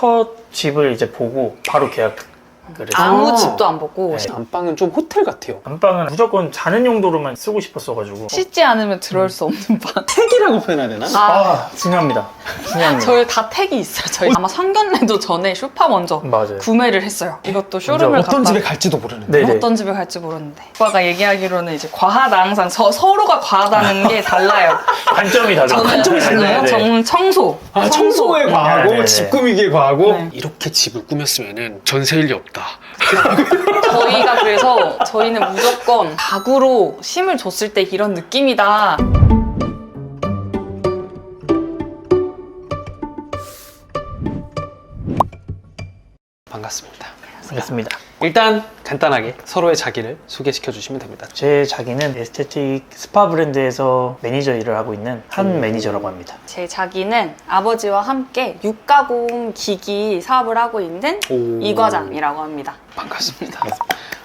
첫 집을 이제 보고 바로 계약을 했어요. 아무 집도 안 보고 네. 안방은 좀 호텔 같아요. 안방은 무조건 자는 용도로만 쓰고 싶었어가지고. 씻지 않으면 들어올 수 없는 방. 택이라고 표현해야 되나? 중요합니다. 중요합니다. 저희 다 택이 있어요. 저희 아마 상견례도 전에 쇼파 먼저 맞아요. 구매를 했어요. 이것도 쇼룸을 어떤 갔다 집에 갈지도 모르는데. 네네. 어떤 집에 갈지 모르는데 오빠가 얘기하기로는 이제 과하다 항상 서로가 과하다는 게 달라요. 관점이 다르죠. 관점이 달라요. 네. 저는 청소. 아, 청소에 과하고 네네네. 집 꾸미기에 과하고 네. 이렇게 집을 꾸몄으면은 전세일이 없다. 저희가 그래서 저희는 무조건 가구로 심을 줬을 때 이런 느낌이다. 반갑습니다. 반갑습니다. 일단 간단하게 서로의 자기를 소개시켜 주시면 됩니다. 제 자기는 에스테틱 스파 브랜드에서 매니저 일을 하고 있는 한 매니저라고 합니다. 제 자기는 아버지와 함께 육가공 기기 사업을 하고 있는 오. 이 과장이라고 합니다. 반갑습니다.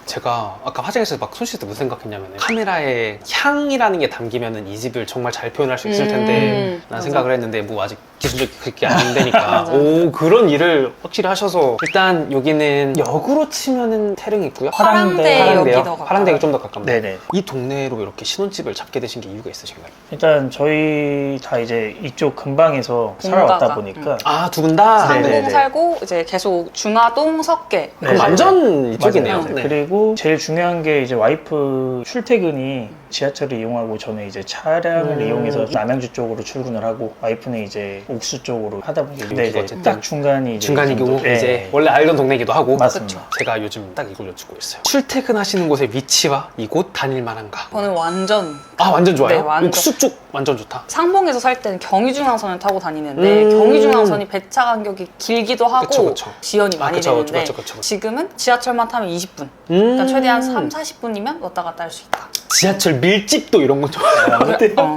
제가 아까 화장실에서 막 손 씻을 때 무슨 생각했냐면 카메라에 향이라는 게 담기면은 이 집을 정말 잘 표현할 수 있을 텐데 라는 맞아. 생각을 했는데 뭐 아직 기술적이 그렇게 안 되니까 맞아. 오 그런 일을 확실히 하셔서 일단 여기는 역으로 치면은 태릉이 있고요. 화랑대 여기 더 가까워요. 화랑대가 좀 더 가깝네요. 네네. 이 동네로 이렇게 신혼집을 잡게 되신 게 이유가 있으신가요? 일단 저희 다 이제 이쪽 근방에서 살아왔다 본가가. 보니까 아 두 분 다? 네, 상동 네네네. 살고 이제 계속 중화동 석계. 네, 그럼 완전 이쪽이네요. 맞아요. 네. 그리고 제일 중요한 게 이제 와이프 출퇴근이 지하철을 이용하고 저는 이제 차량을 이용해서 남양주 쪽으로 출근을 하고 와이프는 이제 옥수 쪽으로 하다 보니 여기가 어쨌든 딱 중간이 이제 중간이고 이 정도. 네. 이제 원래 알던 동네이기도 하고 맞습니다. 제가 요즘 딱 이걸 여쭙고 있어요. 출퇴근하시는 곳의 위치와 이곳 다닐 만한가? 저는 완전 아 완전 좋아요? 네, 완전. 옥수 쪽 완전 좋다. 상봉에서 살 때는 경의중앙선을 타고 다니는데 경의중앙선이 배차 간격이 길기도 하고 그쵸, 그쵸. 지연이 많이 그쵸, 그쵸, 되는데 그쵸, 그쵸. 지금은 지하철만 타면 20분. 그러니까 최대한 3, 40분이면 왔다 갔다 할 수 있다. 지하철 밀집도 이런 거 좋아요.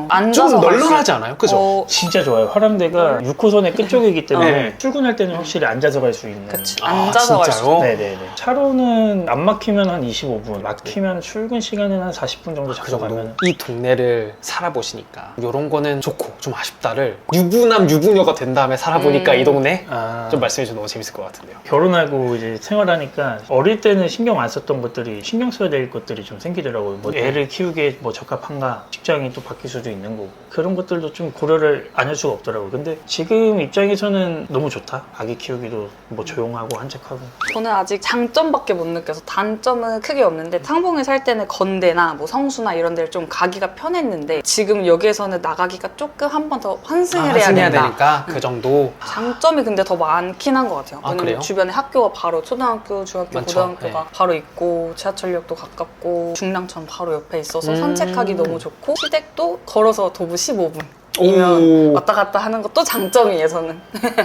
앉아서 좀 갈 수- 널널하지 않아요? 그죠? 진짜 좋아요. 화랑대가 6호선의 끝쪽이기 때문에 네. 출근할 때는 확실히 앉아서 갈 수 있는. 그치. 아, 앉아서 갈 수 진짜요? 있다. 네네네. 차로는 안 막히면 한 25분, 막히면 출근 시간은 한 40분 정도 그 정도. 잡아가면. 이 동네를 살아보시니까 이런 거는 좋고 좀 아쉽다를 유부남 유부녀가 된 다음에 살아보니까 이 동네 좀 말씀해 주셔서 너무 재밌을 것 같은데요. 결혼하고 이제 생활하니까 어릴 때는 신경 안 썼던 것들이 신경 써야 될 것들이 좀 생기더라고요. 뭐 애를 키우기에 뭐 적합한가, 직장이 또 바뀔 수도 있는 거고 그런 것들도 좀 고려를 안 할 수가 없더라고요. 근데 지금 입장에서는 너무 좋다. 아기 키우기도 뭐 조용하고 한적하고. 저는 아직 장점밖에 못 느껴서 단점은 크게 없는데 상봉에 살 때는 건대나 뭐 성수나 이런 데를 좀 가기가 편했는데 지금 여기에서는 나가기가 조금 한 번 더 환승을 해야 환승해야 된다. 되니까 그 정도. 장점이 근데 더 많긴 한 것 같아요. 아, 왜냐면 그래요? 주변에 학교가 바로 초등학교, 중학교, 많죠. 고등학교가 네. 바로 있고 지하철역도 가깝고 중랑천 바로 옆에 있어서 산책하기 너무 좋고 시댁도 걸어서 도보 15분. 이면 오. 왔다 갔다 하는 것도 장점이에요, 저는.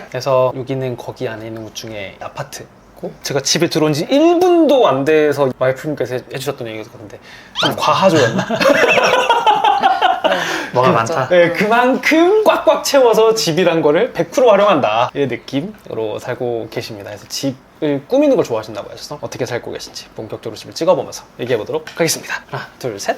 그래서 여기는 거기 안에 있는 곳 중에 아파트. 제가 집에 들어온 지 1분도 안 돼서 와이프님께서 해주셨던 얘기가 있었는데 좀 과하죠였나? 뭐가 맞아. 많다. 네, 그만큼 꽉꽉 채워서 집이란 거를 100% 활용한다 이 느낌으로 살고 계십니다. 그래서 집을 꾸미는 걸 좋아하신다고 하셔서 어떻게 살고 계신지 본격적으로 집을 찍어보면서 얘기해보도록 하겠습니다. 하나, 둘, 셋.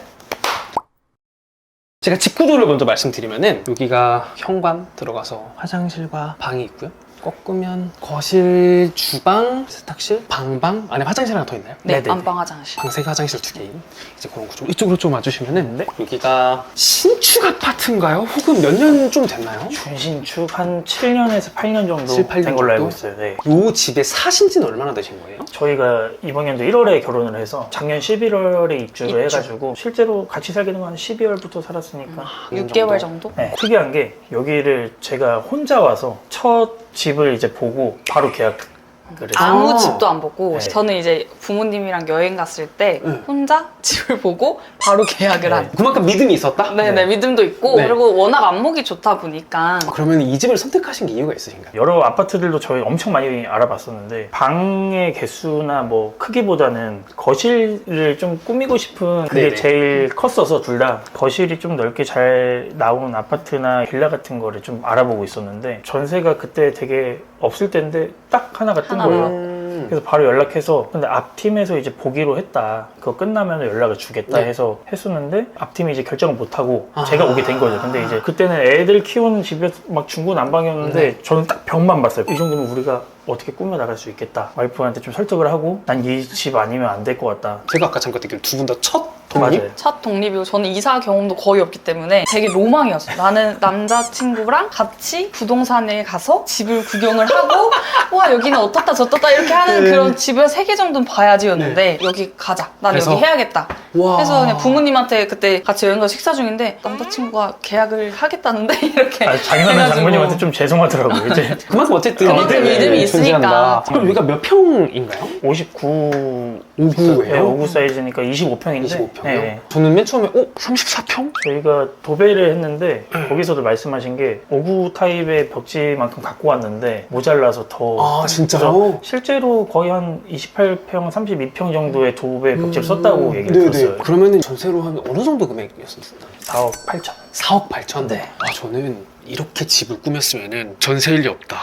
제가 집 구조를 먼저 말씀드리면은 여기가 현관 들어가서 화장실과 방이 있고요. 꺾으면 거실, 주방, 세탁실, 방방 안에 화장실 하나 더 있나요? 네, 네네네. 안방 화장실. 방세 화장실 2개인 이제 그런 구조. 이쪽으로 좀 와주시면은 여기가 신축 아파트인가요? 혹은 몇 년 좀 됐나요? 준신축 한 7년에서 8년 정도 7, 8년 된 걸로 알고 정도? 있어요. 네. 요 집에 사신 지는 얼마나 되신 거예요? 저희가 이번 연도 1월에 결혼을 해서 작년 11월에 입주를 입주. 해가지고 실제로 같이 살게 된 건 한 12월부터 살았으니까 6개월 정도? 네, 특이한 게 여기를 제가 혼자 와서 첫 집을 이제 보고 바로 계약을 했어요. 아무 집도 안 보고 네. 저는 이제 부모님이랑 여행 갔을 때 네. 혼자 집을 보고 바로 계약을 네. 한. 그만큼 믿음이 있었다? 네네, 믿음도 있고 네. 그리고 워낙 안목이 좋다 보니까 그러면 이 집을 선택하신 게 이유가 있으신가요? 여러 아파트들도 저희 엄청 많이 알아봤었는데 방의 개수나 뭐 크기보다는 거실을 좀 꾸미고 싶은 그게 네네. 제일 컸어서 둘 다 거실이 좀 넓게 잘 나오는 아파트나 빌라 같은 거를 좀 알아보고 있었는데 전세가 그때 되게 없을 때인데 딱 하나가 뜬 하나가. 거예요. 그래서 바로 연락해서 근데 앞팀에서 이제 보기로 했다. 그거 끝나면 연락을 주겠다 네. 해서 했었는데 앞팀이 이제 결정을 못하고 아. 제가 오게 된 거죠. 근데 이제 그때는 애들 키우는 집에서 막 중구난방이었는데 네. 저는 딱 벽만 봤어요. 이 정도면 우리가 어떻게 꾸며 나갈 수 있겠다. 와이프한테 좀 설득을 하고 난 이 집 아니면 안 될 것 같다. 제가 아까 잠깐 듣기로 두 분 다 첫 독립? 맞아요. 첫 독립이고 저는 이사 경험도 거의 없기 때문에 되게 로망이었어요. 나는 남자친구랑 같이 부동산에 가서 집을 구경을 하고 와 여기는 어떻다 저떻다 이렇게 하는 네. 그런 집을 3개 정도는 봐야지였는데 여기 가자. 난 그래서? 여기 해야겠다. 와. 해서 그냥 부모님한테 그때 같이 여행 가서 식사 중인데 남자친구가 계약을 하겠다는데 이렇게 장인어른 해가지고. 장모님한테 좀 죄송하더라고요. 이제 그만큼 어쨌든 그만큼 믿음이 있으니까. 존재한다. 그럼 여기가 몇 평인가요? 59 5구예요? 네, 5구 사이즈니까 25평인데 25평이요? 저는 맨 처음에 34평? 저희가 도배를 했는데 거기서도 말씀하신 게 5구 타입의 벽지만큼 갖고 왔는데 모자라서 더 아 진짜요? 그래서 실제로 거의 한 28평, 32평 정도의 도배 벽지를 썼다고 얘기를 들었어요. 그러면은 전세로 하면 어느 정도 금액이었습니다? 4억 8천. 4억 8천? 네. 아 저는 이렇게 집을 꾸몄으면은 전세일 리 없다.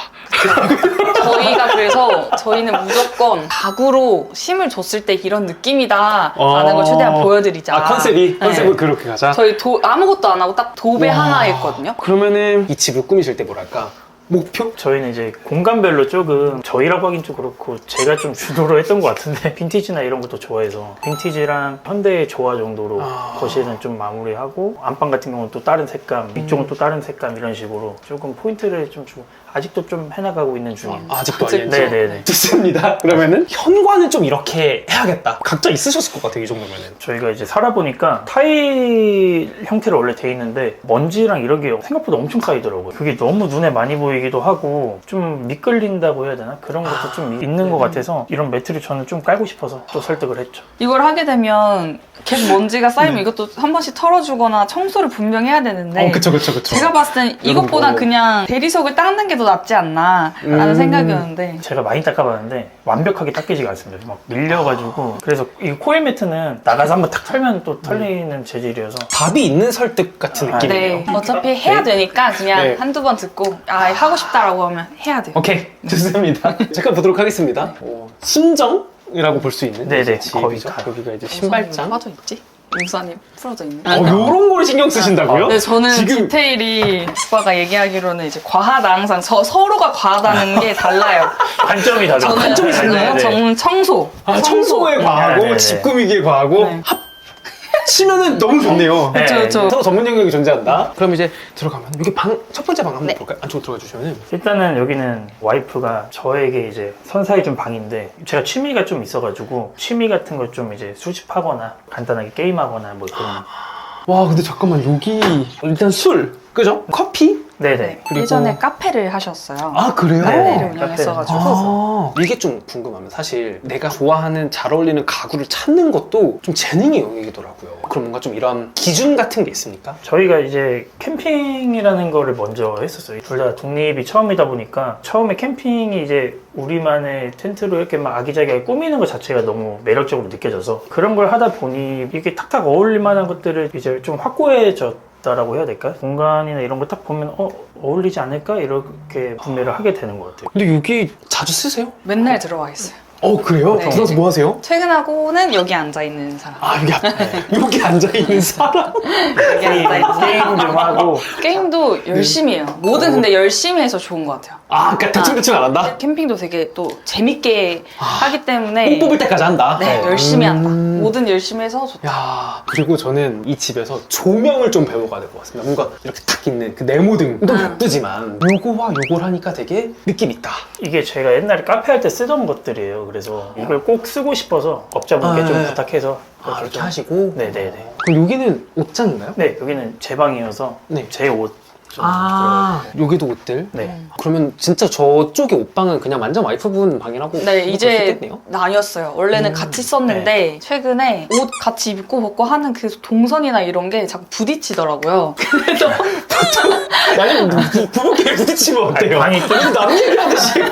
저희가 그래서 저희는 무조건 가구로 심을 줬을 때 이런 느낌이다 라는 걸 최대한 보여드리자. 아 컨셉이? 네. 컨셉을 그렇게 가자? 저희 아무것도 안 하고 딱 도배 와. 하나 했거든요. 그러면은 이 집을 꾸미실 때 뭐랄까 목표? 저희는 이제 공간별로 조금 저희라고 하긴 좀 그렇고 제가 좀 주도로 했던 것 같은데 빈티지나 이런 것도 좋아해서 빈티지랑 현대의 조화 정도로 거실은 좀 마무리하고 안방 같은 경우는 또 다른 색감 위쪽은 또 다른 색감 이런 식으로 조금 포인트를 좀 주고 아직도 좀 해나가고 있는 중이에요. 아직도 아직- 아니죠? 네네네. 좋습니다. 그러면은 현관은 좀 이렇게 해야겠다. 각자 있으셨을 것 같아요, 이 정도면은. 저희가 이제 살아보니까 타일 형태로 원래 돼 있는데 먼지랑 이런 게 생각보다 엄청 쌓이더라고요. 그게 너무 눈에 많이 보이기도 하고 좀 미끌린다고 해야 되나? 그런 것도 좀 있는 것 같아서 이런 매트를 저는 좀 깔고 싶어서 또 설득을 했죠. 이걸 하게 되면 계속 먼지가 쌓이면 이것도 한 번씩 털어주거나 청소를 분명히 해야 되는데 그쵸. 제가 봤을 땐 이것보다 거. 그냥 대리석을 닦는 게 더 낫지 않나 라는 생각이었는데 제가 많이 닦아봤는데 완벽하게 닦이지가 않습니다. 막 밀려가지고 그래서 이 코일 매트는 나가서 한번 탁 털면 또 털리는 재질이어서 답이 있는 설득 같은 아, 느낌이에요. 네, 어차피 해야 되니까 그냥 네. 한두 번 듣고 아 하고 싶다라고 하면 해야 돼요. 오케이, 좋습니다. 잠깐 보도록 하겠습니다. 순정이라고 볼 수 있는 네네, 집이죠. 거의 다. 여기가 이제 신발장 신발장. 빠져 있지? 용산이 풀어져 있는. 요런 걸 신경 쓰신다고요? 네, 저는 지금 디테일이 오빠가 얘기하기로는 이제 과하다 항상 서로가 과하다는 게 달라요. 관점이 다르죠. 저는 관점이 달라요? 저는 청소. 청소에 과하고 네네네. 집 꾸미기에 과하고 네. 합치면은 너무 좋네요. 네. 그쵸. 서로 전문 영역이 존재한다. 그럼 이제 들어가면 여기 첫 번째 방 한번 네. 볼까요? 안쪽으로 들어가 주시면은 일단은 여기는 와이프가 저에게 이제 선사해 준 방인데 제가 취미가 좀 있어가지고 취미 같은 걸 좀 이제 수집하거나 간단하게 게임하거나 뭐 그런 와 근데 잠깐만 여기 일단 술 그죠? 커피? 네네. 네, 그리고- 예전에 카페를 하셨어요. 아 그래요? 카페를 네, 운영했어가지고 아, 이게 좀 궁금하면 사실 내가 좋아하는 잘 어울리는 가구를 찾는 것도 좀 재능의 영역이더라고요. 그럼 뭔가 좀 이런 기준 같은 게 있습니까? 저희가 이제 캠핑이라는 거를 먼저 했었어요. 둘 다 독립이 처음이다 보니까 처음에 캠핑이 이제 우리만의 텐트로 이렇게 막 아기자기하게 꾸미는 것 자체가 너무 매력적으로 느껴져서 그런 걸 하다 보니 이게 탁탁 어울릴 만한 것들을 이제 좀 확고해졌다라고 해야 될까? 공간이나 이런 거 딱 보면 어울리지 않을까? 이렇게 구매를 하게 되는 것 같아요. 근데 여기 자주 쓰세요? 맨날 들어와 있어요. 그래요? 네. 들어서 뭐 하세요? 퇴근하고는 여기 앉아 있는 사람. 아 여기 앉아있는 사람? 여기 앉아 있는 게임 좀 하고 게임도 열심히 해요. 뭐든 근데 열심히 해서 좋은 것 같아요. 아 그러니까 대충 안 한다? 캠핑도 되게 또 재밌게 하기 때문에 뽕 뽑을 때까지 한다? 네, 열심히 한다. 뭐든 열심히 해서 좋다. 야 그리고 저는 이 집에서 조명을 좀 배워가야 될 것 같습니다. 뭔가 이렇게 탁 있는 그 네모등도 예쁘지만 요거와 요걸 하니까 되게 느낌 있다. 이게 제가 옛날에 카페 할 때 쓰던 것들이에요. 그래서 이걸 꼭 쓰고 싶어서 업자분께 좀 부탁해서 이렇게 좀- 하시고 네네네. 그럼 여기는 옷장인가요? 네, 여기는 제 방이어서 네. 제 옷. 좀 여기도 옷들? 네. 그러면 진짜 저쪽에 옷방은 그냥 완전 와이프분 방이라고 네, 볼수 이제 있겠네요? 나뉘었어요. 원래는 같이 썼는데 최근에 옷 같이 입고 벗고 하는 그 동선이나 이런 게 자꾸 부딪히더라고요. 그래서 아니 부부끼리 부딪히면 어때요? 방이 좀- 남 얘기하듯이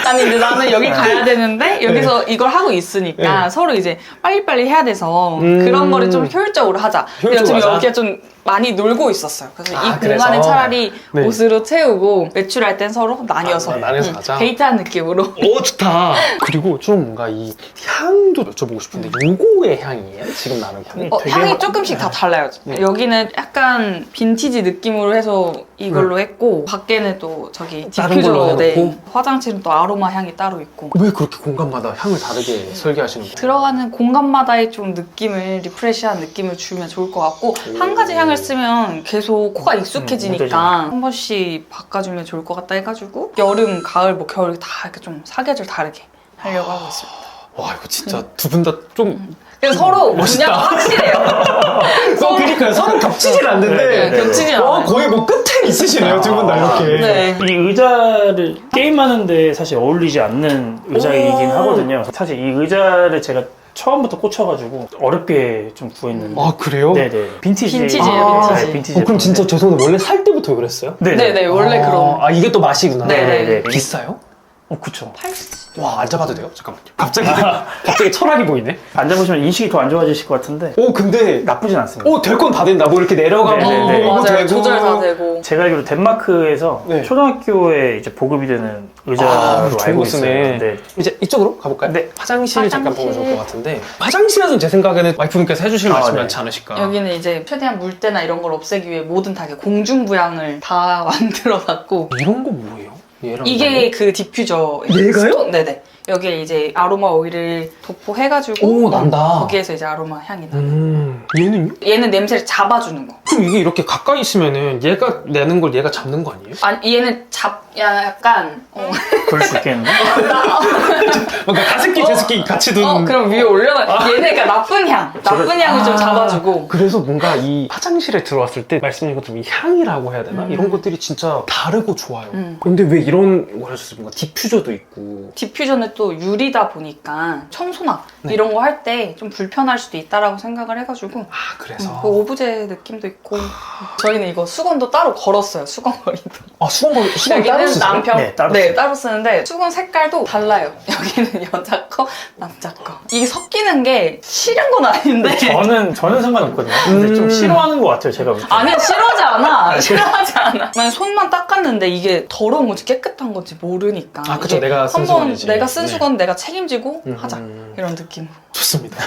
아니 근데 나는 여기 가야 되는데 여기서 이걸 하고 있으니까 네. 서로 이제 빨리빨리 해야 돼서 음. 그런 거를 좀 효율적으로 하자. 근데 효율적으로 어차피 하자? 여기가 좀 많이 놀고 있었어요. 그래서 아, 이 그래서? 공간을 차라리 네. 옷으로 채우고 외출할 땐 서로 나뉘어서 나뉘어서 가자. 데이트한 느낌으로. 오 좋다. 그리고 좀 뭔가 이 향도 여쭤보고 싶은데 요거의 향이에요? 지금 나는 향이? 되게 향이 막- 조금씩 다 달라요. 네. 여기는 약간 빈티지 느낌으로 해서 이걸로 했고 밖에는 또 저기 다른 걸로 디퓨저 해놓고? 화장실은 또 아로마 향이 따로 있고 왜 그렇게 공간마다 향을 다르게 설계하시는 거예요? 들어가는 공간마다의 좀 느낌을 리프레시한 느낌을 주면 좋을 것 같고 한 가지 향을 쓰면 계속 코가 익숙해지니까 묻어지네. 한 번씩 바꿔주면 좋을 것 같다 해가지고 여름, 가을, 뭐 겨울 다 이렇게 좀 사계절 다르게 하려고 하고 있습니다. 와 이거 진짜 두 분 다 좀 그래서 서로 멋있다. 분야가 확실해요. 그러니까요. 서로 겹치진 않는데 네, 네. 겹치지 와 않아요. 거의 뭐 끝에 있으시네요. 두 분 다 이렇게. 네. 이 의자를 게임하는데 사실 어울리지 않는 의자이긴 오. 하거든요. 사실 이 의자를 제가 처음부터 꽂혀가지고 어렵게 좀 구했는데. 아 그래요? 네네. 빈티지. 빈티지예요, 빈티지. 네, 빈티지. 그럼 진짜 죄송한데 원래 살 때부터 그랬어요? 네네, 원래 아, 그런. 아 이게 또 맛이구나. 네네. 비싸요? 그쵸. 80. 와 앉아봐도 돼요? 잠깐만요. 갑자기 철학이 보이네. 앉아보시면 인식이 더 안 좋아지실 것 같은데 오 근데 나쁘진 않습니다. 될 건 다 된다. 뭐 이렇게 내려가고 네네네. 뭐 맞아요. 되고. 조절 다 되고. 제가 알기로 덴마크에서 네. 초등학교에 이제 보급이 되는 의자로 좋은 알고 거 쓰네. 있어요. 네. 이제 이쪽으로 가볼까요? 네. 화장실 잠깐 화장실. 보면 좋을 것 같은데 화장실에서는 제 생각에는 와이프분께서 해주실 말씀이 네. 많지 않으실까. 여기는 이제 최대한 물때나 이런 걸 없애기 위해 모든 다 이렇게 공중부양을 다 만들어놨고 이런 거 뭐예요? 얘랑 이게 그 디퓨저 얘가요? 네네. 여기에 이제 아로마 오일을 도포해가지고 오, 난다. 거기에서 이제 아로마 향이 나. 얘는요? 얘는 냄새를 잡아주는 거. 그럼 이게 이렇게 가까이 있으면은 얘가 내는 걸 얘가 잡는 거 아니에요? 아니 얘는 약간 그럴 수 있겠는데? 그러니까 가습기, 제습기 같이 둔. 그럼 위에 올려놔. 얘는 그러니까 나쁜 향을 좀 잡아주고. 그래서 뭔가 이 화장실에 들어왔을 때 말씀드린 것처럼 이 향이라고 해야 되나? 이런 것들이 진짜 다르고 좋아요. 근데 왜 이런 걸 하셨어요? 뭔가 디퓨저도 있고. 디퓨저는 또 유리다 보니까 청소나 이런 거 할 때 좀 불편할 수도 있다라고 생각을 해가지고 아 그래서. 그 오브제 느낌도 있고 저희는 이거 수건도 따로 걸었어요. 수건걸이도. 아 수건 따로 여기는 쓰세요? 남편 네, 따로 따로 쓰는데 수건 색깔도 달라요. 여기는 여자 거, 남자 거. 이게 섞이는 게 싫은 건 아닌데 저는 상관없거든요. 근데 좀 싫어하는 것 같아요, 제가 볼 때. 아니 싫어하지 않아. 싫어하지 않아. 만약 손만 닦았는데 이게 더러운 건지 깨끗한 건지 모르니까. 아, 그쵸. 이게 내가 쓴 한번 수건이지. 내가 쓴 네. 수건 내가 책임지고 음. 하자. 이런 느낌으로. 좋습니다.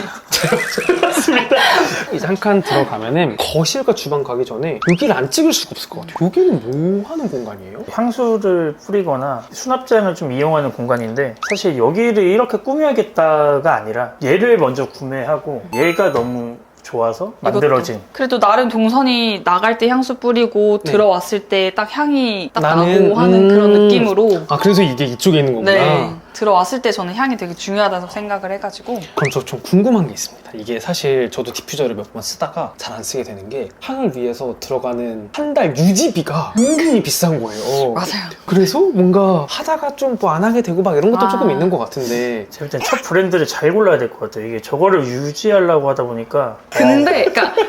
이제 한 칸 들어가면은 거실과 주방 가기 전에 여기를 안 찍을 수가 없을 것 같아요. 여기는 뭐 하는 공간이에요? 향수를 뿌리거나 수납장을 좀 이용하는 공간인데 사실 여기를 이렇게 꾸며야겠다가 아니라 얘를 먼저 구매하고 얘가 너무 좋아서 만들어진. 그래도 나름 동선이 나갈 때 향수 뿌리고 네. 들어왔을 때 딱 향이 딱 나는, 나고 하는 그런 느낌으로 아 그래서 이게 이쪽에 있는 거구나. 네. 들어왔을 때 저는 향이 되게 중요하다고 생각을 해가지고 그럼 저 좀 궁금한 게 있습니다. 이게 사실 저도 디퓨저를 몇 번 쓰다가 잘 안 쓰게 되는 게 향을 위해서 들어가는 한 달 유지비가 은근히 비싼 거예요. 맞아요. 그래서 뭔가 하다가 좀 뭐 안 하게 되고 막 이런 것도 조금 있는 것 같은데 제가 볼 땐 첫 브랜드를 잘 골라야 될 것 같아요. 이게 저거를 유지하려고 하다 보니까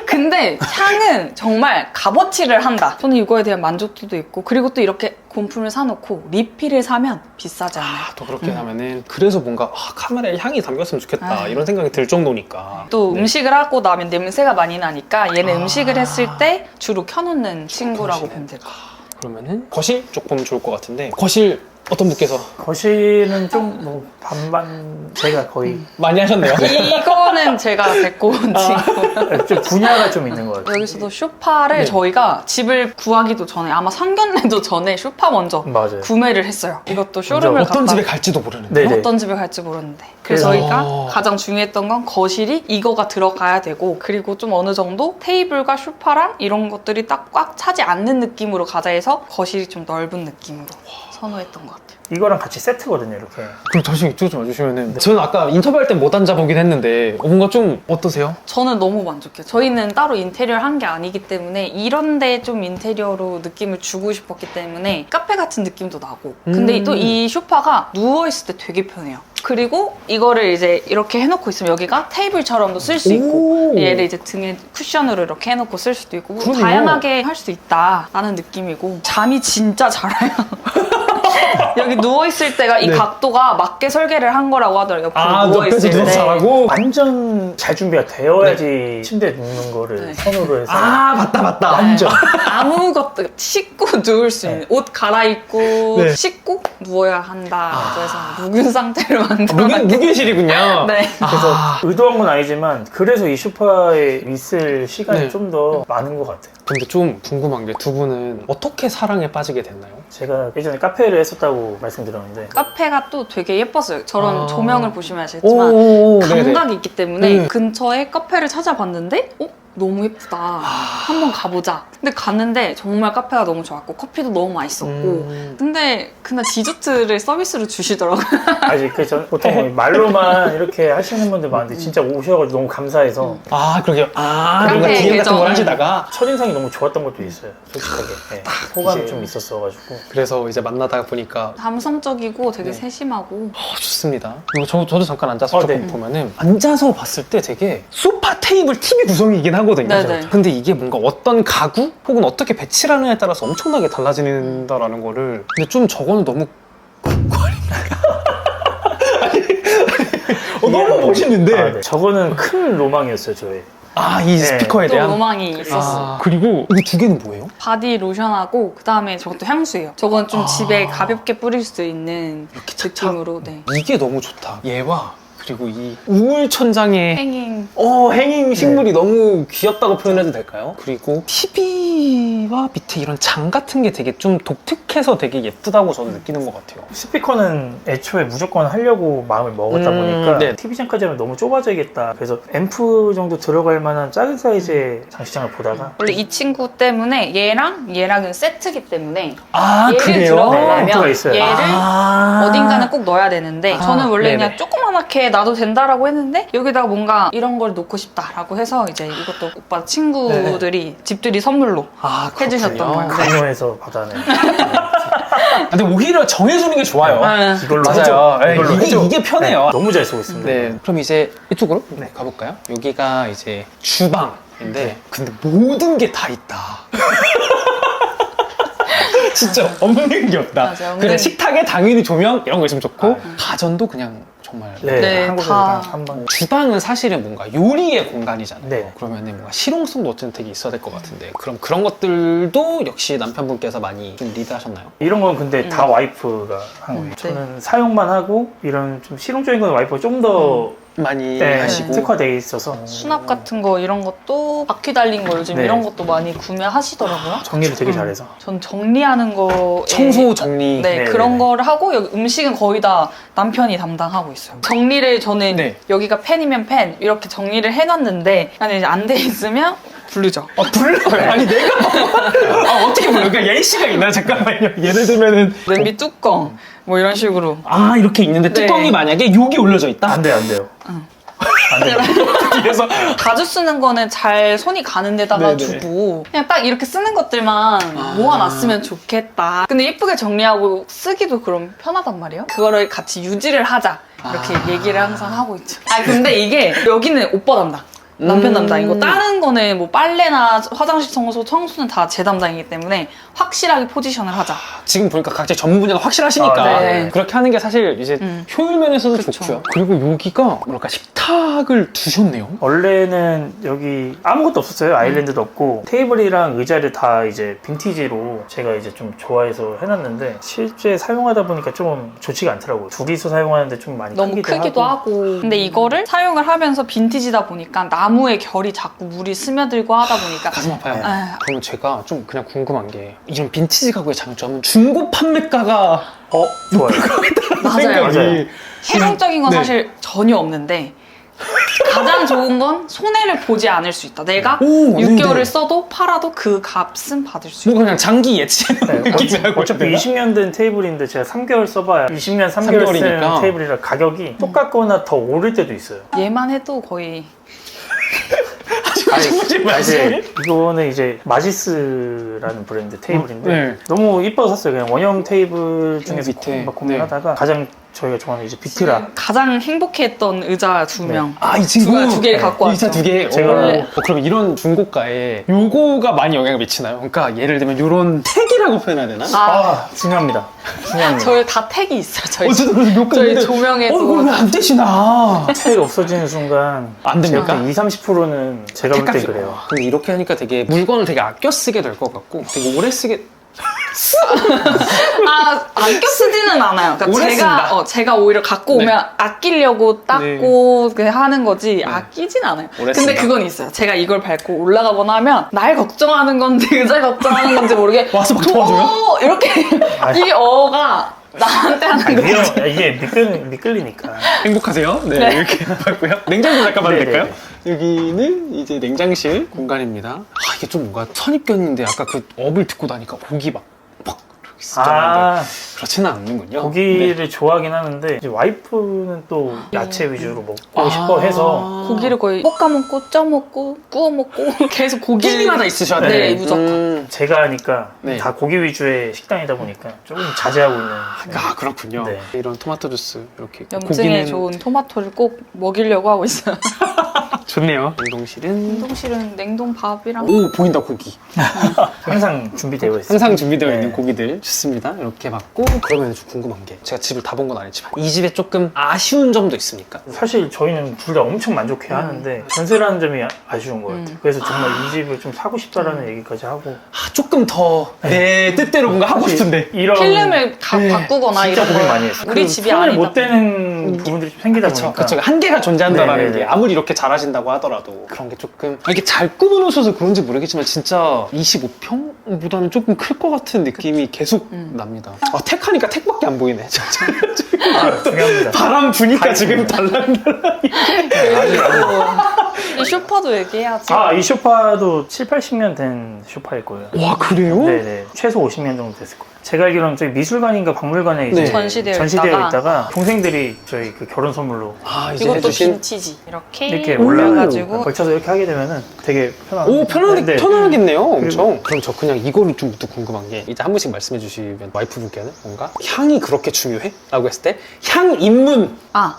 근데 향은 정말 값어치를 한다. 저는 이거에 대한 만족도도 있고 그리고 또 이렇게 본품을 사놓고 리필을 사면 비싸지 않아요. 또 그렇게 하면은 그래서 뭔가 카메라에 향이 담겼으면 좋겠다 아. 이런 생각이 들 정도니까 또 네. 음식을 하고 나면 냄새가 많이 나니까 얘는 아. 음식을 했을 때 주로 켜놓는 친구라고 보면 될 것 같아요. 그러면은 거실 쪽 보면 좋을 것 같은데 거실 어떤 분께서 거실은 좀 뭐 반반 제가 거의 많이 하셨네요. 이거는 제가 데리고 온 친구. 좀 분야가 좀 있는 것 같아요. 여기서도 쇼파를 네. 저희가 집을 구하기도 전에 아마 상견례도 전에 쇼파 먼저 맞아요. 구매를 했어요. 이것도 쇼룸을 어떤 갔다 집에 갈지도 모르는데 네. 어떤 집에 갈지 모르는데 그래서 그래서- 저희가 가장 중요했던 건 거실이 이거가 들어가야 되고 그리고 좀 어느 정도 테이블과 소파랑 이런 것들이 딱 꽉 차지 않는 느낌으로 가자 해서 거실이 좀 넓은 느낌으로 선호했던 것 같아요. 이거랑 같이 세트거든요, 이렇게. 그럼 다시 이쪽 좀 와주시면은 저는 아까 인터뷰할 때 못 앉아보긴 했는데 뭔가 좀 어떠세요? 저는 너무 만족해요. 저희는 따로 인테리어를 한 게 아니기 때문에 이런데 좀 인테리어로 느낌을 주고 싶었기 때문에 카페 같은 느낌도 나고 근데 또 이 소파가 누워있을 때 되게 편해요. 그리고 이거를 이제 이렇게 해놓고 있으면 여기가 테이블처럼도 쓸 수 있고 오. 얘를 이제 등에 쿠션으로 이렇게 해놓고 쓸 수도 있고 그러네요. 다양하게 할 수 있다라는 느낌이고 잠이 진짜 잘 와요. 여기 누워있을 때가 이 네. 각도가 맞게 설계를 한 거라고 하더라고요. 옆으로 아, 옆에서 누워서 자라고? 완전 잘 준비가 되어야지 침대에 눕는 거를 네. 선호로 해서 아, 맞다. 완전 아무것도 씻고 누울 수 있는 옷 갈아입고 네. 씻고 누워야 한다고 해서 묵은 상태로 만들어 무균실이군요. 네. 그래서 아. 의도한 건 아니지만 그래서 이 소파에 있을 시간이 네. 좀 더 많은 것 같아요. 근데 좀 궁금한 게 두 분은 어떻게 사랑에 빠지게 됐나요? 제가 예전에 카페를 했었다고 말씀드렸는데 카페가 또 되게 예뻤어요. 저런 아. 조명을 보시면 아시겠지만 오, 감각이 있기 때문에 네. 근처에 카페를 찾아봤는데 너무 예쁘다. 한번 가보자. 근데 갔는데 정말 카페가 너무 좋았고 커피도 너무 맛있었고 근데 그날 디저트를 서비스로 주시더라고요. 아직 보통 말로만 이렇게 하시는 분들 많은데 진짜 오셔가지고 너무 감사해서 아, 그러게요. 아, 카페 뭔가 DM 같은 계정. 걸 하시다가 첫인상이 너무 좋았던 것도 있어요. 솔직하게 네. 호감이 이제- 좀 있었어가지고 그래서 이제 만나다가 보니까 감성적이고 되게 네. 세심하고 좋습니다. 그리고 저도 잠깐 앉아서 조금 네. 보면은 앉아서 봤을 때 되게 소파 테이블 TV 구성이긴 하거든요. 네네. 근데 이게 뭔가 어떤 가구 혹은 어떻게 배치를 하느냐에 따라서 엄청나게 달라진다라는 거를 근데 좀 저거는 너무 너무 멋있는데 아, 네. 저거는 큰 로망이었어요 저의. 아, 이 네. 스피커에 또 대한 로망이 있었어요. 아, 그리고 이 두 개는 뭐예요? 바디 로션하고 그다음에 저것도 향수예요. 저건 좀 아. 집에 가볍게 뿌릴 수 있는 이렇게 착착 느낌으로 네. 이게 너무 좋다. 얘와 그리고 이 우물 천장에 행잉 행잉 식물이 너무 귀엽다고 표현해도 될까요? 그리고 TV와 밑에 이런 장 같은 게 되게 좀 독특해서 되게 예쁘다고 저는 느끼는 것 같아요. 스피커는 애초에 무조건 하려고 마음을 먹었다 보니까 네. TV장까지 하면 너무 좁아져야겠다. 그래서 앰프 정도 들어갈 만한 작은 사이즈의 장식장을 보다가 원래 이 친구 때문에 얘랑은 세트기 때문에 아, 얘를 그래요? 네, 들어가려면 앰프가 있어요. 얘를 아. 어딘가는 꼭 넣어야 되는데 아, 저는 원래 네네. 그냥 조그맣게 놔도 된다라고 했는데 여기다가 뭔가 이런 걸 놓고 싶다라고 해서 이제 이것도 오빠 친구들이 집들이 선물로 아, 해주셨던 그렇군요. 거예요. 강요해서 받아낸. 근데 오히려 정해주는 게 좋아요. 네. 이걸로 맞아요. 해줘. 네, 이걸로 이게- 해줘. 이게 편해요. 네, 너무 잘 쓰고 있습니다. 네, 그럼 이제 이쪽으로 네. 가볼까요? 여기가 이제 주방인데 근데 모든 게 다 있다. 진짜 없는 게 없다. 맞아요. 그래 근데- 식탁에 당연히 조명 이런 거 있으면 좋고 아, 가전도 그냥 정말 네, 네, 한국에서 다. 한 방. 주방은 사실은 뭔가 요리의 공간이잖아요. 네. 그러면은 뭔가 실용성도 어쨌든 되게 있어야 될 것 같은데 그럼 그런 것들도 역시 남편분께서 많이 좀 리드하셨나요? 이런 건 근데 다 와이프가 한 거예요. 네. 저는 사용만 하고 이런 좀 실용적인 건 와이프가 좀 더 많이 하시고 특화돼 있어서 수납 같은 거 이런 것도 바퀴 달린 거 요즘 네. 이런 것도 많이 구매하시더라고요. 정리를 되게 잘해서 전 정리하는 거에 청소 정리 네, 네, 그런 네. 거를 하고 여기 음식은 거의 다 남편이 담당하고 있어요. 정리를 저는 네. 여기가 펜이면 펜 이렇게 정리를 해놨는데 아니 이제 안 돼 있으면 부르죠. 불러요? 아니 내가 어떻게 불러요? 그러니까 예시가 있나요? 잠깐만요. 예를 들면은 냄비 뚜껑 뭐 이런 식으로 아 이렇게 있는데 네. 뚜껑이 만약에 여기 올려져 있다? 안 돼요, 안 돼요. 응. 안 돼요. 그래서 자주 쓰는 거는 잘 손이 가는 데다가 네네. 두고 그냥 딱 이렇게 쓰는 것들만 모아놨으면 좋겠다. 근데 예쁘게 정리하고 쓰기도 그럼 편하단 말이에요. 그거를 같이 유지를 하자 이렇게 얘기를 항상 하고 있죠. 아 근데 이게 여기는 오빠 담당. 남편 담당이고 다른 거는 뭐 빨래나 화장실 청소는 다 제 담당이기 때문에 확실하게 포지션을 하자. 지금 보니까 각자 전문 분야가 확실하시니까 아, 네. 그렇게 하는 게 사실 이제 효율 면에서도 그쵸. 좋고요. 그리고 여기가 뭐랄까 식탁을 두셨네요. 원래는 여기 아무것도 없었어요. 아일랜드도 없고 테이블이랑 의자를 다 이제 빈티지로 제가 이제 좀 좋아해서 해놨는데 실제 사용하다 보니까 좀 좋지가 않더라고요. 둘이서 사용하는데 좀 많이 너무 크기도 하고. 근데 이거를 사용을 하면서 빈티지다 보니까 나무의 결이 자꾸 물이 스며들고 하다 보니까 가슴 아파요. 아, 그러면 제가 좀 그냥 궁금한 게 이런 빈티지 가구의 장점은 중고 판매가가 좋아요. 맞아요. 맞아요. 실용적인 건 네. 사실 전혀 없는데 가장 좋은 건 손해를 보지 않을 수 있다. 내가 오, 6개월을 네네. 써도 팔아도 그 값은 받을 수 뭐 있다. 그냥 장기 예치 네, 느낌이라고 어차피 20년 된 테이블인데 제가 3개월 써봐야 20년 3개월 3개월이니까. 쓴 테이블이라 가격이 똑같거나 더 오를 때도 있어요. 얘만 해도 거의 이제 이거는 이제 마지스라는 브랜드 테이블인데 네. 너무 이뻐서 샀어요. 그냥 원형 테이블 중에서 밑에. 막 고민하다가 가장 저희가 좋아하는 이제 비트라. 가장 행복해했던 의자 2명. 아, 이 친구? 두 개를 갖고 의자 왔죠. 2개? 제가- 그럼 이런 중고가에 요거가 많이 영향을 미치나요? 그러니까 예를 들면 요런 택이라고 표현해야 되나? 아, 중요합니다. 중요합니다. 저희 다 택이 있어요. 저희 어쨌든 그래서 몇 저희 가지인데 조명에도 그걸 왜안 떼시나? 택 없어지는 순간 안 됩니까? 20-30%는 제가 볼 때 택값이- 그래요. 근데 이렇게 하니까 되게 물건을 되게 아껴 쓰게 될 것 같고 되게 오래 쓰게 안 껴쓰지는 않아요. 그러니까 오래 쓴다. 제가 오히려 갖고 네. 오면 아끼려고 닦고 그냥 하는 거지 아끼진 않아요. 오래 근데 쓴다. 그건 있어요. 제가 이걸 밟고 올라가거나 하면 날 걱정하는 건지 의자 걱정하는 건지 모르게 와서 막 도와줘요? 이렇게 이 어가 나한테 하는 거지. 이게 미끌리니까. 행복하세요? 네, 네. 이렇게 해봤고요. 냉장고 잠깐만 네네. 될까요? 여기는 이제 냉장실 공간입니다. 아, 이게 좀 뭔가 선입견인데 아까 그 업을 듣고 나니까 고기 막 이렇게 쓰잖아요. 그렇지는 않는군요. 고기를 좋아하긴 하는데 이제 와이프는 또 야채 위주로 먹고 싶어 해서 고기를 거의 볶아 먹고 쪄 먹고 구워 먹고 계속 고기 끼니마다 있으셔야 네, 돼. 무조건. 제가 하니까 네. 다 고기 위주의 식당이다 보니까 조금 자제하고 있는. 아, 그렇군요. 네. 이런 토마토 주스 이렇게 염증에 고기는- 좋은 토마토를 꼭 먹이려고 하고 있어요. 좋네요. 냉동실은 냉동실은 냉동밥이랑 오, 보인다 고기. 항상 준비되어 있어요. 항상 준비되어 네. 있는 고기들 좋습니다. 이렇게 봤고 그러면 좀 궁금한 게 제가 집을 다 본 건 아니지만 이 집에 조금 아쉬운 점도 있습니까? 사실 저희는 둘 다 엄청 만족해 하는데 전세라는 점이 아쉬운 것 같아요. 그래서 정말 이 집을 좀 사고 싶다라는 얘기까지 하고 아, 조금 더 내 뜻대로 뭔가 하고 싶은데 이런 필름을 바꾸거나 진짜 이런 고민 거 많이 했어요. 우리 그 집이 손을 아니다. 못 대는 부분들이 좀 생기다 그렇죠. 보니까 그렇죠. 한계가 존재한다라는 네네네. 게 아무리 이렇게 잘하신다고 하더라도 그런 게 조금 이게 잘 꾸며놓으셔서 그런지 모르겠지만 진짜 25평보다는 조금 클 것 같은 느낌이 계속 납니다. 아, 택하니까 택밖에 안 보이네. 중요합니다. 바람 부니까 지금 달랑달랑. 이 쇼파도 얘기해야지. 이 소파도 7, 80년 된 소파일 거예요. 와, 그래요? 네네. 최소 50년 정도 됐을 거예요. 제가 알기로는 저희 미술관인가 박물관에 이제 네. 전시되어 있다가 동생들이 저희 그 결혼 선물로 아, 이제 이것도 해주신. 빈티지 이렇게 이렇게 올려가지고 걸쳐서 이렇게 하게 되면은 되게 편하고. 오, 네. 편하겠네요. 엄청. 그럼 저 그냥 이거를 좀 또 궁금한 게 이제 한 분씩 말씀해 주시면 와이프분께는 뭔가 향이 그렇게 중요해? 라고 했을 때 향 입문.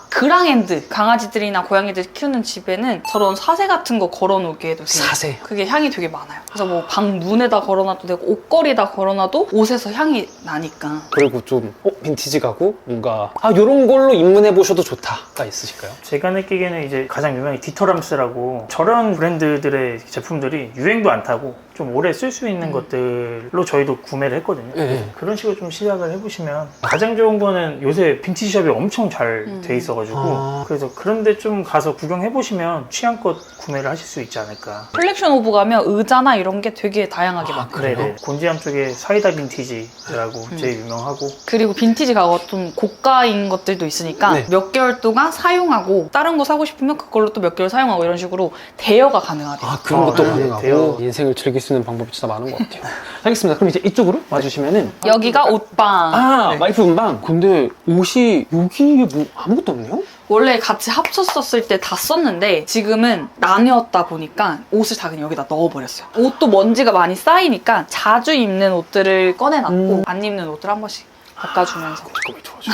그랑핸드 강아지들이나 고양이들 키우는 집에는 저런 사세 같은 거 걸어놓게 해도 돼요. 사세. 그게 향이 되게 많아요. 그래서 뭐 방 문에다 걸어놔도 되고 옷걸이에다 걸어놔도 옷에서 향이 나니까. 그리고 좀 빈티지 가구 뭔가 요런 걸로 입문해 보셔도 좋다가 있으실까요? 제가 느끼기에는 이제 가장 유명한 디터람스라고 저런 브랜드들의 제품들이 유행도 안 타고 좀 오래 쓸 수 있는 것들로 저희도 구매를 했거든요. 네. 그런 식으로 좀 시작을 해보시면 가장 좋은 거는 요새 빈티지숍이 엄청 잘 돼 있어가지고 그래서 그런데 좀 가서 구경해보시면 취향껏 구매를 하실 수 있지 않을까. 컬렉션 오브 가면 의자나 이런 게 되게 다양하게 많아요. 그래요? 네네. 곤지암 쪽에 사이다 빈티지라고 제일 유명하고 그리고 빈티지 가구가 좀 고가인 것들도 있으니까 네. 몇 개월 동안 사용하고 다른 거 사고 싶으면 그걸로 또 몇 개월 사용하고 이런 식으로 대여가 가능하대요. 그런 것도 네. 가능하고 대여. 인생을 즐길 수 있는 방법이 진짜 많은 것 같아요. 알겠습니다. 그럼 이제 이쪽으로 와주시면은 여기가 옷방. 네. 와이프 분방. 근데 옷이 여기에 뭐 아무것도 없네요? 원래 같이 합쳤었을 때 다 썼는데 지금은 나뉘었다 보니까 옷을 다 그냥 여기다 넣어버렸어요. 옷도 먼지가 많이 쌓이니까 자주 입는 옷들을 꺼내놨고 안 입는 옷들 한 번씩 바꿔주면서. 잠깐만 좋아져.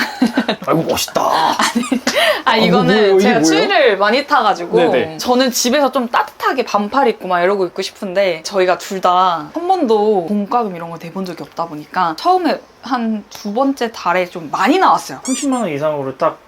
아이고 멋있다. 이거는 뭐예요? 이게 제가 뭐예요? 추위를 많이 타가지고 네네. 저는 집에서 좀 따뜻하게 반팔 입고 막 이러고 있고 싶은데 저희가 둘 다 한 번도 공과금 이런 거 내본 적이 없다 보니까 처음에 한 2번째 달에 좀 많이 나왔어요. 30만 원 이상으로 딱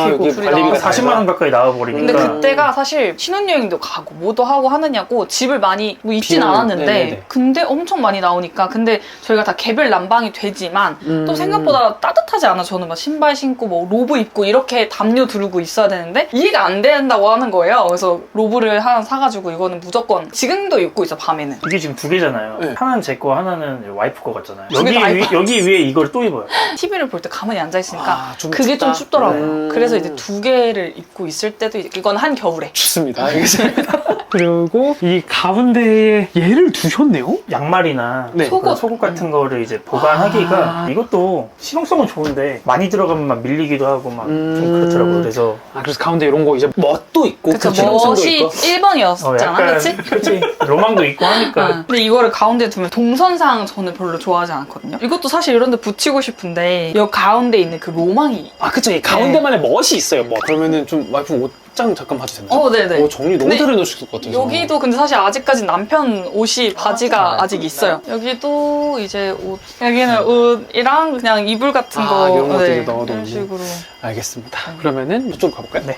여기 불이 관리비가 나와서 40만 원 가까이 나와버리니까. 근데 그때가 사실 신혼여행도 가고 뭐도 하고 하느냐고 집을 많이 뭐 입진 비용, 않았는데 네네네. 근데 엄청 많이 나오니까 근데 저희가 다 개별 난방이 되지만 또 음. 생각보다 따뜻하지 않아. 저는 막 신발 신고 뭐 로브 입고 이렇게 담요 두르고 있어야 되는데 이해가 안 된다고 하는 거예요. 그래서 로브를 하나 사가지고 이거는 무조건 지금도 입고 있어 밤에는. 이게 지금 두 개잖아요. 네. 하나는 제 거, 하나는 와이프 거 같잖아요. 두개다 여기 위에 이걸 또 입어요. TV를 볼 때 가만히 앉아있으니까 좀 그게 춥다. 좀 춥더라고요. 음. 그래서 이제 2개를 입고 있을 때도 이건 한겨울에. 좋습니다. 알겠습니다. 그리고 이 가운데에 얘를 두셨네요? 양말이나 네. 속옷. 속옷 같은 거를 이제 보관하기가 이것도 실용성은 좋은데 많이 들어가면 막 밀리기도 하고 막 좀 그렇더라고요. 그래서 그래서 가운데 이런 거 이제 멋도 있고 그쵸, 실용성도 멋이 있고 1번이었잖아, 약간 그치? 그치 로망도 있고 하니까 근데 이거를 가운데 두면 동선상 저는 별로 좋아하지 않거든요. 이것도 사실 이런 데 붙이고 싶은데 여 가운데 있는 그 로망이 아 그쵸, 이 가운데만의 멋이 있어요. 뭐 그러면은 좀 와이프 옷장 잠깐 봐도 되나요? 네네. 정리 너무 근데 잘 해놓으실 것 같아서. 여기도 근데 사실 아직까지 남편 옷이 바지가 아직 있어요. 여기도 이제 옷, 여기는 옷이랑 그냥 이불 같은 거 이런 것들을 네, 넣어두는. 이런 식으로. 알겠습니다. 그러면은 이쪽으로 가볼까요? 네.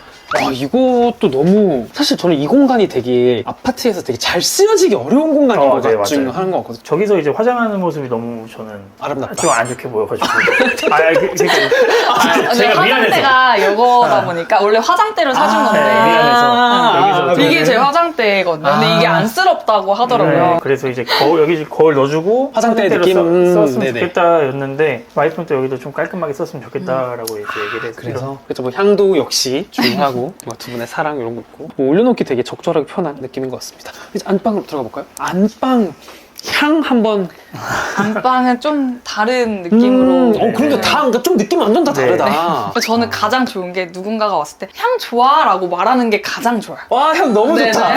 이것도 너무 사실 저는 이 공간이 되게 아파트에서 되게 잘 쓰여지기 어려운 공간인 것 네, 같중 맞아요. 하는 것 같거든요. 저기서 이제 화장하는 모습이 너무 저는 아름답다. 좀 안 좋게 보여가지고. 그러니까 근데 제가 미안해서. 화장대가 이거다 보니까 원래 화장대를 사준 건데 네, 미안해서. 여기서 이게 제 화장대거든요. 근데 이게 안쓰럽다고 하더라고요. 네, 그래서 이제 여기 거울 넣어주고 화장대 화장대로 느낌, 썼으면 네네. 좋겠다였는데 와이프는 또 여기도 좀 깔끔하게 썼으면 좋겠다라고 이제 얘기를 해서 그래서 그렇죠. 뭐 향도 역시 중요하고 뭐 두 분의 사랑 이런 거 있고 뭐 올려놓기 되게 적절하게 편한 느낌인 것 같습니다. 이제 안방으로 들어가 볼까요? 안방 향 한번. 안방은 좀 다른 느낌으로. 그러니까 다 그러니까 좀 느낌 완전 다 네. 다르다. 저는 가장 좋은 게 누군가가 왔을 때 향 좋아라고 말하는 게 가장 좋아요. 와, 향 너무 네네. 좋다.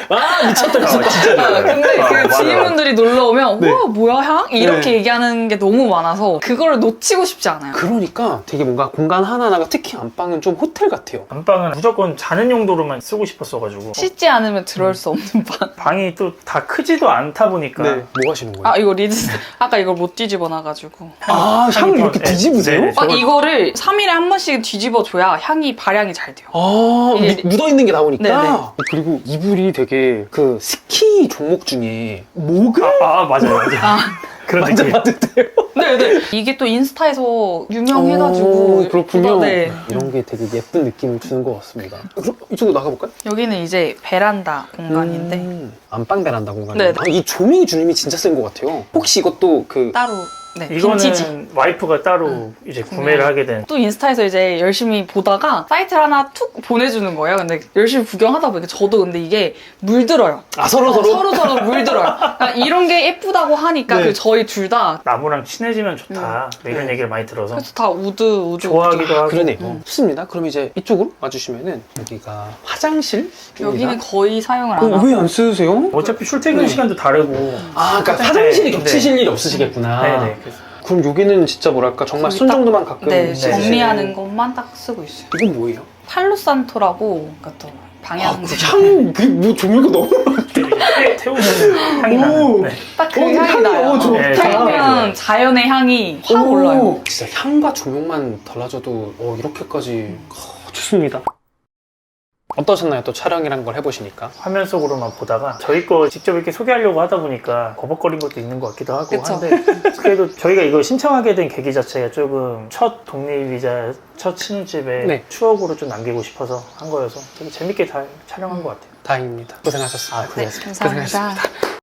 아, 미쳤다, 미쳤다. 진짜 근데 그 맞아. 지인분들이 놀러 오면 네. 우와 뭐야 향? 이렇게 네. 얘기하는 게 너무 많아서 그거를 놓치고 싶지 않아요. 그러니까 되게 뭔가 공간 하나하나가 특히 안방은 좀 호텔 같아요. 안방은 무조건 자는 용도로만 쓰고 싶었어가지고 씻지 않으면 들어올 수 없는 방. 방이 또 다 크지도 않다 보니까 뭐 하시는 거예요? 아 이거 리드 아까 이걸 못 뒤집어 놔가지고 향을 이렇게 네, 뒤집으세요? 네, 저걸- 이거를 3일에 한 번씩 뒤집어 줘야 향이 발향이 잘 돼요. 이게- 묻어있는 게 나오니까. 네네. 그리고 이불이 되게 그 스키 종목 중에 목을 맞아요. 그런 느낌. 만져봐도 돼요? 네네. 이게 또 인스타에서 유명해가지고 그렇군요. 네. 이런 게 되게 예쁜 느낌을 주는 것 같습니다. 그럼 이쪽으로 나가볼까요? 여기는 이제 베란다 공간인데 안방 베란다 공간. 네. 이 조명이 주님이 진짜 센 것 같아요. 혹시 이것도 그 따로 네, 이거는 빈티지. 와이프가 따로 이제 구매를 하게 된 또 인스타에서 이제 열심히 보다가 사이트를 하나 툭 보내주는 거예요. 근데 열심히 구경하다 보니까 저도 근데 이게 물들어요. 서로 서로 물들어요. 그러니까 이런 게 예쁘다고 하니까 네. 그 저희 둘 다 나무랑 친해지면 좋다 이런 얘기를 많이 들어서 그래서 다 우드 좋아하기도 하고 그러네요. 좋습니다. 그럼 이제 이쪽으로 와주시면은 여기가 화장실. 여기는 거의 사용을 안 하고 왜 안 쓰세요? 어차피 출퇴근 네. 시간도 다르고 그러니까 네. 화장실이 네. 겹치실 일이 없으시겠구나. 네네 그래서 그럼 여기는 진짜 뭐랄까 정말 거기 순 딱- 정도만 가끔 네, 쓰시는- 정리하는 것만 딱 쓰고 있어요. 이건 뭐예요? 팔로산토라고 그러니까 또 방향제 뭐 종류가 너무 태우는 향이 나는 네. 딱그 향이 향이 나요. 너무 좋다. 네, 태우면 자연의 향이 확 오, 올라요. 진짜 향과 조명만 달라져도 이렇게까지 좋습니다. 어떠셨나요? 또 촬영이란 걸 해보시니까. 화면 속으로만 보다가 저희 거 직접 이렇게 소개하려고 하다 보니까 버벅거린 것도 있는 것 같기도 하고 그쵸. 한데 그래도 저희가 이거 신청하게 된 계기 자체가 조금 첫 독립이자 첫 신혼집에 네. 추억으로 좀 남기고 싶어서 한 거여서 되게 재밌게 잘 촬영한 것 같아요. 다행입니다. 고생하셨습니다. 고생하셨습니다. 네, 감사합니다.